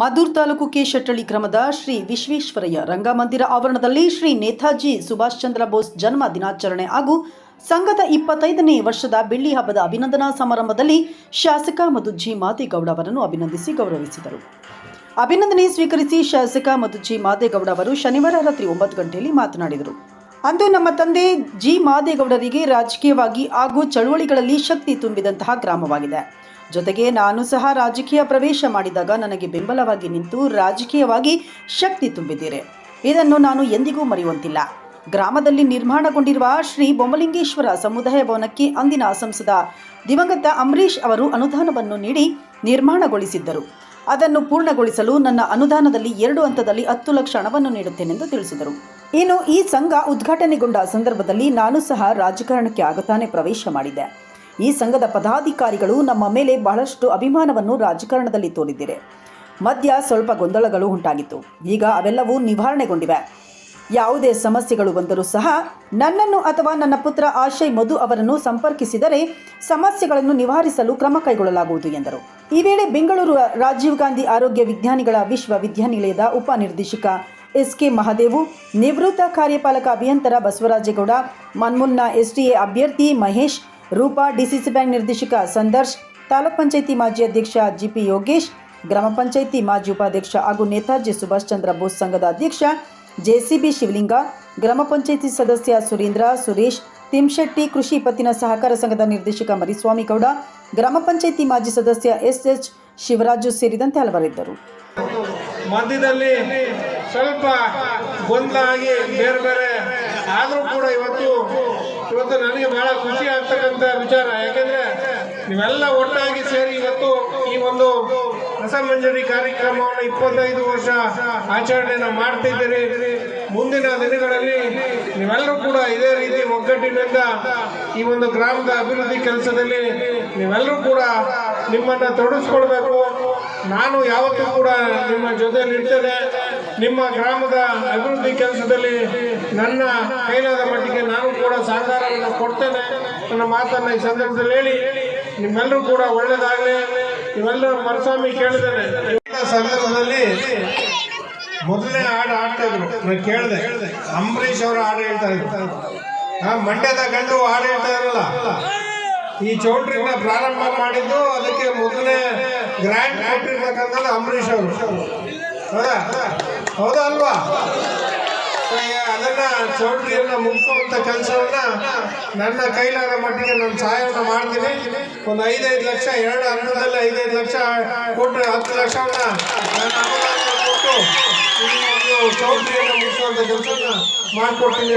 Maddur taluk K Shettahalli ಕ್ರಮದ ಶ್ರೀ ವಿಶ್ವೇಶ್ವರಯ್ಯ ರಂಗಮಂದಿರ ಆವರಣದಲ್ಲಿ ಶ್ರೀ ನೇತಾಜಿ ಸುಭಾಷ್ ಚಂದ್ರ ಬೋಸ್ ಜನ್ಮ ದಿನಾಚರಣೆ ಹಾಗೂ ಸಂಘದ 25ನೇ ವರ್ಷದ ಬೆಳ್ಳಿ ಹಬ್ಬದ ಅಭಿನಂದನಾ ಸಮಾರಂಭದಲ್ಲಿ ಶಾಸಕ ಮಧುಜಿ ಮಾದೇಗೌಡ ಅವರನ್ನು ಅಭಿನಂದಿಸಿ ಗೌರವಿಸಿದರು. ಅಭಿನಂದನೆ ಸ್ವೀಕರಿಸಿ ಶಾಸಕ ಮಧುಜಿ ಮಾದೇಗೌಡ ಅವರು ಶನಿವಾರ ರಾತ್ರಿ 9 ಗಂಟೆಯಲ್ಲಿ ಮಾತನಾಡಿದರು. ಅಂದು ನಮ್ಮ ತಂದೆ ಜಿ ಮಾದೇಗೌಡರಿಗೆ ರಾಜಕೀಯವಾಗಿ ಹಾಗೂ ಚಳುವಳಿಗಳಲ್ಲಿ ಶಕ್ತಿ ತುಂಬಿದಂತಹ ಗ್ರಾಮವಾಗಿದೆ. ಜೊತೆಗೆ ನಾನು ಸಹ ರಾಜಕೀಯ ಪ್ರವೇಶ ಮಾಡಿದಾಗ ನನಗೆ ಬೆಂಬಲವಾಗಿ ನಿಂತು ರಾಜಕೀಯವಾಗಿ ಶಕ್ತಿ ತುಂಬಿದ್ದೀರಿ. ಇದನ್ನು ನಾನು ಎಂದಿಗೂ ಮರೆಯುವಂತಿಲ್ಲ. ಗ್ರಾಮದಲ್ಲಿ ನಿರ್ಮಾಣಗೊಂಡಿರುವ ಶ್ರೀ ಬೊಮ್ಮಲಿಂಗೇಶ್ವರ ಸಮುದಾಯ ಭವನಕ್ಕೆ ಅಂದಿನ ಸಂಸದ ದಿವಂಗತ ಅಂಬರೀಶ್ ಅವರು ಅನುದಾನವನ್ನು ನೀಡಿ ನಿರ್ಮಾಣಗೊಳಿಸಿದ್ದರು. ಅದನ್ನು ಪೂರ್ಣಗೊಳಿಸಲು ನನ್ನ ಅನುದಾನದಲ್ಲಿ 2 ಹಂತದಲ್ಲಿ 10 ಲಕ್ಷ ಹಣವನ್ನು ನೀಡುತ್ತೇನೆಂದು ತಿಳಿಸಿದರು. ಇನ್ನು ಈ ಸಂಘ ಉದ್ಘಾಟನೆಗೊಂಡ ಸಂದರ್ಭದಲ್ಲಿ ನಾನು ಸಹ ರಾಜಕಾರಣಕ್ಕೆ ಆಗತಾನೆ ಪ್ರವೇಶ ಮಾಡಿದೆ. ಈ ಸಂಘದ ಪದಾಧಿಕಾರಿಗಳು ನಮ್ಮ ಮೇಲೆ ಬಹಳಷ್ಟು ಅಭಿಮಾನವನ್ನು ರಾಜಕಾರಣದಲ್ಲಿ ತೋರಿದ್ದಾರೆ. ಮಧ್ಯ ಸ್ವಲ್ಪ ಗೊಂದಲಗಳು ಉಂಟಾಗಿತ್ತು. ಈಗ ಅವೆಲ್ಲವೂ ನಿವಾರಣೆಗೊಂಡಿವೆ. ಯಾವುದೇ ಸಮಸ್ಯೆಗಳು ಬಂದರೂ ಸಹ ನನ್ನನ್ನು ಅಥವಾ ನನ್ನ ಪುತ್ರ ಆಶಯ್ ಮಧು ಅವರನ್ನು ಸಂಪರ್ಕಿಸಿದರೆ ಸಮಸ್ಯೆಗಳನ್ನು ನಿವಾರಿಸಲು ಕ್ರಮ ಕೈಗೊಳ್ಳಲಾಗುವುದು ಎಂದರು. ಈ ವೇಳೆ ಬೆಂಗಳೂರು ರಾಜೀವ್ ಗಾಂಧಿ ಆರೋಗ್ಯ ವಿಜ್ಞಾನಿಗಳ ವಿಶ್ವವಿದ್ಯಾನಿಲಯದ ಉಪನಿರ್ದೇಶಕ ಎಸ್.ಕೆ. ಮಹದೇವು, ನಿವೃತ್ತ ಕಾರ್ಯಪಾಲಕ ಅಭಿಯಂತರ ಬಸವರಾಜೇಗೌಡ, ಮನ್ಮುನ್ನ ಎಸ್ಟಿಎ ಅಭ್ಯರ್ಥಿ ಮಹೇಶ್, ರೂಪಾ, ಡಿಸಿಸಿ ಬ್ಯಾಂಕ್ ನಿರ್ದೇಶಕ ಸಂದರ್ಶ್, ತಾಲೂಕ್ ಪಂಚಾಯಿತಿ ಮಾಜಿ ಅಧ್ಯಕ್ಷ ಜಿಪಿ ಯೋಗೇಶ್, ಗ್ರಾಮ ಪಂಚಾಯಿತಿ ಮಾಜಿ ಉಪಾಧ್ಯಕ್ಷ ಹಾಗೂ ನೇತಾಜಿ ಸುಭಾಷ್ ಚಂದ್ರ ಬೋಸ್ ಸಂಘದ ಅಧ್ಯಕ್ಷ ಜೆಸಿಬಿ ಶಿವಲಿಂಗ, ಗ್ರಾಮ ಪಂಚಾಯಿತಿ ಸದಸ್ಯ ಸುರೇಂದ್ರ, ಸುರೇಶ್, ತಿಮ್ಶೆಟ್ಟಿ, ಕೃಷಿ ಪತ್ತಿನ ಸಹಕಾರ ಸಂಘದ ನಿರ್ದೇಶಕ ಮರಿಸ್ವಾಮಿ ಗೌಡ, ಗ್ರಾಮ ಪಂಚಾಯಿತಿ ಮಾಜಿ ಸದಸ್ಯ ಎಸ್.ಎಚ್. ಶಿವರಾಜು ಸೇರಿದಂತೆ ಹಲವರಿದ್ದರು. ಮಧ್ಯದಲ್ಲಿ ಸ್ವಲ್ಪ ಗೊಂದಲ ಆಗಿ ಬೇರೆ ಆದರೂ ಕೂಡ ಇವತ್ತು ನನಗೆ ಬಹಳ ಖುಷಿ ಆಗ್ತಕ್ಕಂಥ ವಿಚಾರ. ಯಾಕೆಂದ್ರೆ ನೀವೆಲ್ಲ ಒಟ್ಟಾಗಿ ಸೇರಿ ಇವತ್ತು ಈ ಒಂದು ರಸಮಂಜರಿ ಕಾರ್ಯಕ್ರಮವನ್ನು 25 ವರ್ಷ ಆಚರಣೆಯನ್ನು ಮಾಡ್ತಿದ್ದೀರಿ. ಮುಂದಿನ ದಿನಗಳಲ್ಲಿ ನೀವೆಲ್ಲರೂ ಕೂಡ ಇದೇ ರೀತಿ ಒಗ್ಗಟ್ಟಿನಿಂದ ಈ ಒಂದು ಗ್ರಾಮದ ಅಭಿವೃದ್ಧಿ ಕೆಲಸದಲ್ಲಿ ನೀವೆಲ್ಲರೂ ಕೂಡ ನಿಮ್ಮನ್ನು ತೊಡಗಿಸ್ಕೊಳ್ಬೇಕು. ನಾನು ಯಾವತ್ತೂ ಕೂಡ ನಿಮ್ಮ ಜೊತೆಯಲ್ಲಿ ಇರ್ತೇನೆ. ನಿಮ್ಮ ಗ್ರಾಮದ ಅಭಿವೃದ್ಧಿ ಕೆಲಸದಲ್ಲಿ ನನ್ನ ಕೈಲಾದ ಮಟ್ಟಿಗೆ ನಾನು ಕೂಡ ಸಹಕಾರವನ್ನು ಕೊಡ್ತೇನೆ. ನನ್ನ ಮಾತನ್ನು ಈ ಸಂದರ್ಭದಲ್ಲಿ ಹೇಳಿ ನಿಮ್ಮೆಲ್ಲರೂ ಕೂಡ ಒಳ್ಳೆಯದಾಗಲಿ. ನೀವೆಲ್ಲರೂ ಮರಸ್ವಾಮಿ ಕೇಳಿದ್ದೇನೆ. ಸಂದರ್ಭದಲ್ಲಿ ಮೊದಲನೇ ಹಾಡು ಆಡ್ತಾ ಇದ್ರು. ನಾನು ಕೇಳಿದೆ, ಅಂಬರೀಶ್ ಅವರ ಹಾಡು ಹೇಳ್ತಾ ಇದ್ರು. ಮಂಡ್ಯದ ಗಂಡು ಹಾಡು ಹೇಳ್ತಾ ಇರಲ್ಲ. ಈ ಚೌಟ್ರಿನ ಪ್ರಾರಂಭ ಮಾಡಿದ್ದು ಅದಕ್ಕೆ ಮೊದಲನೇ ಗ್ರ್ಯಾಂಡ್ ಕೊಟ್ಟಿರ್ತಕ್ಕಂಥದ್ದು ಅಂಬರೀಶ್ ಅವರು. ಹೌದಾ ಅಲ್ವಾ? ಅದನ್ನ ಚೌಟ್ರಿಯನ್ನ ಮುಗಿಸುವಂತ ಕೆಲಸವನ್ನ ನನ್ನ ಕೈಲಾದ ಮಟ್ಟಿಗೆ ನಾನು ಸಹಾಯವನ್ನು ಮಾಡ್ತೀನಿ. ಒಂದು 5 ಲಕ್ಷ 2 ಹಂತದಲ್ಲಿ 5 ಲಕ್ಷ ಕೊಟ್ಟರೆ 10 ಲಕ್ಷವನ್ನ ನನ್ನ ಅನುದಾನ ಕೊಟ್ಟು ಚೌಟ್ರಿಯನ್ನ ಮುಗಿಸುವಂತ ಕೆಲಸವನ್ನ ಮಾಡಿಕೊಡ್ತೀನಿ.